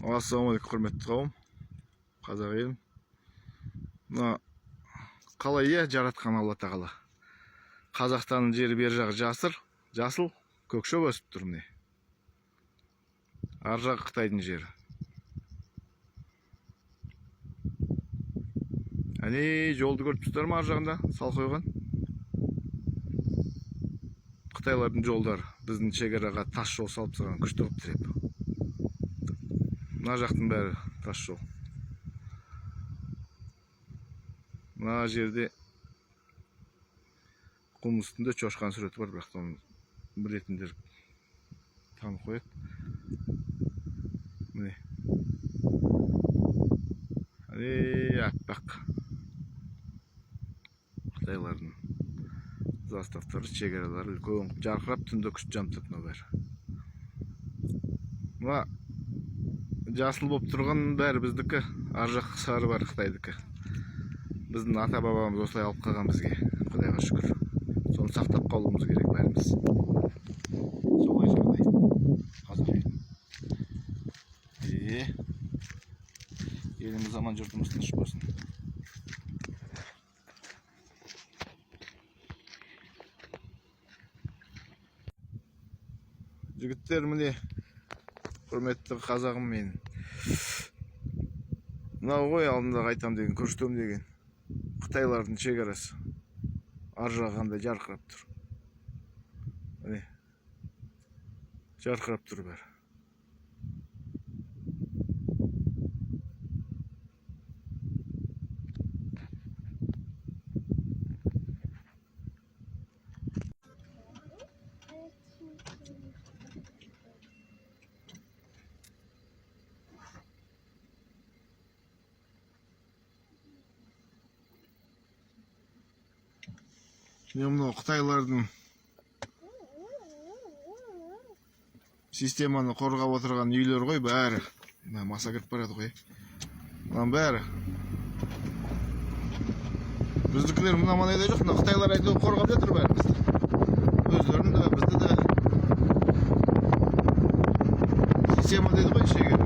Ассалаумағалейкум, құрметті қауым, қазақ елім. Мына қалай жаратқан Алла тағала. Қазақстанның жері бер жағы жасыл, көкшөп өсіп тұр міне. Ар жағы Қытайдың жері. Әне жолды көріп тұрсыздар ма, ар жағында сал қойған? Қытайлардың жолдары біздің шекараға тас жол салып тастаған, күшті қылып тіреп. Мына жақтың бәрі тас жол. Мына жерде құм үстінде чошқан суреті бар, бірақ оны білетіндер танып қояды. Міне. Аппақ. Қытайлардың заставтары, шекаралары үлкен жарқырап, түнде күшті жамтады мына бәрі. Мына жасыл болып тұрған бәрі біздікі, ар жақ сары бар Қытайдікі. Біздің ата бабамыз осылай алып қалған бізге, Құдайға шүкір. Соны сақтап қалуымыз керек бәріміз. Солай жағдай. Қазақ елім. Еліміз аман, жұртымыз тыныш болсын. Жігіттер, міне құрметті қазағым менің. Мынау ғой алдында қайтам деген, көрсетем деген Қытайлардың шекарасы. Ар жағында жарқырап тұр. Міне. Жарқырап тұр бәрі. Мынау Қытайлардың системаны қорғап отырған үйлер ғой бәрі. Маса кіріп барады ғой. Мынау бәрі. Біздікілер мына манайда жоқ, Қытайлар әйтеуір қорғап жатыр бәрімізді. Өздерін де, бізді де. Система дейді ғой шегер.